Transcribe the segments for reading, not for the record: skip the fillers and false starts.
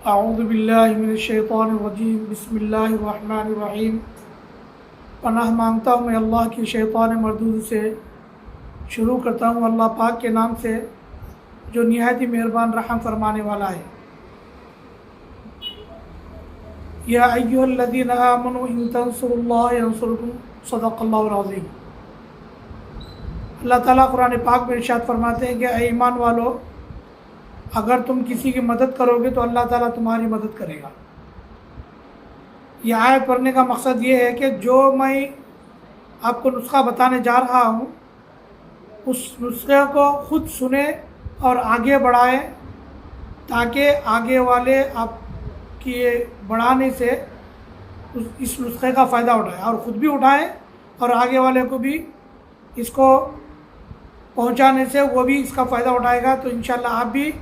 अऊज़ुबिल्लाहिमिनश्शैतानिर्रजीम बिस्मिल्लाहिर्रहमानिर्रहीम। पनाह मांगता हूँ मैं अल्लाह की शैतान मरदूद से। शुरू करता हूँ अल्लाह पाक के नाम से जो निहायत ही मेहरबान रहम फरमाने वाला है। या अय्युहल्लज़ीना आमनू इन तंसुरुल्लाह यंसुरकुम सदक़ल्लाहुल अज़ीम। अल्लाह ताला कुरान पाक में इरशाद फरमाते हैं कि ऐ ईमान वालो, अगर तुम किसी की मदद करोगे तो अल्लाह ताला तुम्हारी मदद करेगा। यह आयत पढ़ने का मकसद ये है कि जो मैं आपको नुस्खा बताने जा रहा हूँ उस नुस्खे को ख़ुद सुने और आगे बढ़ाएं, ताकि आगे वाले आपकी बढ़ाने से इस नुस्खे का फ़ायदा उठाएं और ख़ुद भी उठाएं और आगे वाले को भी इसको पहुँचाने से वो भी इसका फ़ायदा उठाएगा। तो इंशाअल्लाह आप भी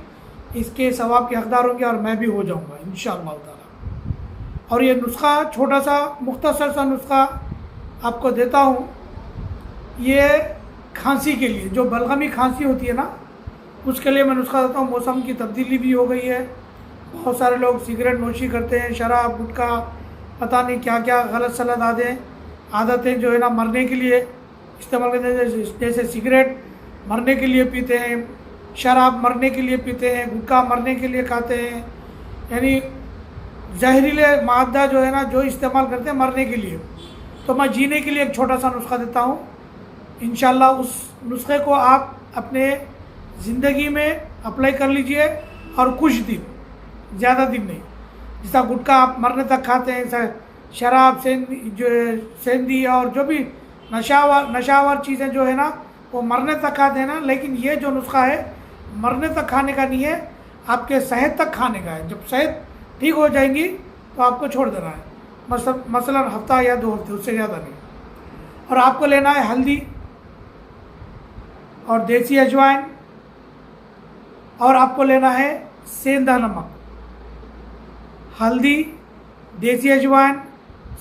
इसके सवाब के हकदार होंगे और मैं भी हो जाऊंगा इंशाअल्लाह ताला। और ये नुस्खा छोटा सा मुख्तसर सा नुस्खा आपको देता हूँ। ये खांसी के लिए, जो बलगमी खांसी होती है ना, उसके लिए मैं नुस्खा देता हूँ। मौसम की तब्दीली भी हो गई है, बहुत सारे लोग सिगरेट नोशी करते हैं, शराब गुटखा पता नहीं क्या क्या गलत सलत आदतें जो है ना मरने के लिए इस्तेमाल करते हैं। जैसे सिगरेट मरने के लिए पीते हैं, शराब मरने के लिए पीते हैं, गुटखा मरने के लिए खाते हैं, यानी जहरीले मादा जो है ना जो इस्तेमाल करते हैं मरने के लिए। तो मैं जीने के लिए एक छोटा सा नुस्खा देता हूँ। इंशाअल्लाह उस नुस्खे को आप अपने ज़िंदगी में अप्लाई कर लीजिए और कुछ दिन, ज़्यादा दिन नहीं। जैसा गुटखा आप मरने तक खाते हैं, शराब सेंधी और जो भी नशावर चीज़ें जो है ना वो मरने तक खाते हैं ना, लेकिन ये जो नुस्खा है मरने तक खाने का नहीं है, आपके सेहत तक खाने का है। जब सेहत ठीक हो जाएंगी तो आपको छोड़ देना है, मसलन हफ्ता या 2 हफ्ते, उससे ज़्यादा नहीं। और आपको लेना है हल्दी और देसी अजवाइन, और आपको लेना है सेंधा नमक। हल्दी, देसी अजवाइन,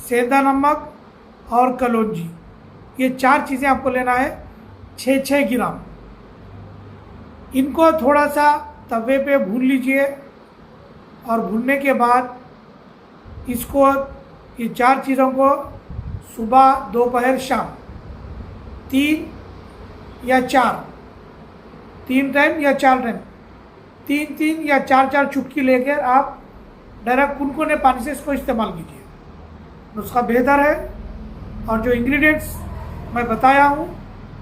सेंधा नमक और कलौंजी, ये 4 चीज़ें आपको लेना है, 6-6 ग्राम। इनको थोड़ा सा तवे पे भून लीजिए और भूनने के बाद इसको, ये 4 चीज़ों को सुबह, दोपहर, शाम 3 या 4, 3 टाइम या 4 टाइम, 3-3 या 4-4 चुटकी लेकर आप डायरेक्ट कुनकुने पानी से इसको इस्तेमाल कीजिए। नुस्खा बेहतर है और जो इंग्रेडिएंट्स मैं बताया हूँ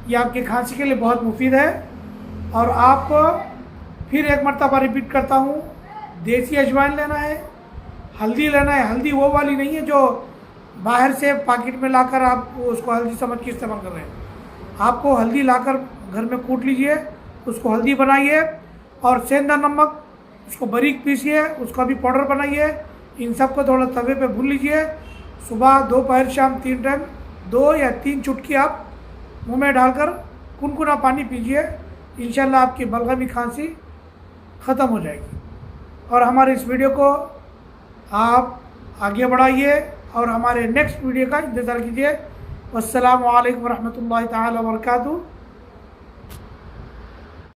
ये आपकी खांसी के लिए बहुत मुफीद है। और आपको फिर एक मरतबा रिपीट करता हूँ, देसी अजवाइन लेना है, हल्दी लेना है। हल्दी वो वाली नहीं है जो बाहर से पैकेट में लाकर आप उसको हल्दी समझ के इस्तेमाल कर रहे हैं। आपको हल्दी लाकर घर में कूट लीजिए, उसको हल्दी बनाइए। और सेंधा नमक, उसको बारीक पीसिए, उसका भी पाउडर बनाइए। इन सब को थोड़ा तवे पे भून लीजिए। सुबह, दोपहर, शाम 3 टाइम 2 या 3 चुटकी आप मुंह में डालकर कुनकुना पानी पीजिए। इंशाल्लाह आपकी बलगमी खांसी ख़त्म हो जाएगी। और हमारे इस वीडियो को आप आगे बढ़ाइए और हमारे नेक्स्ट वीडियो का इंतज़ार कीजिए। वस्सलामु अलैकुम रहमतुल्लाहि तआला व बरकातुहू।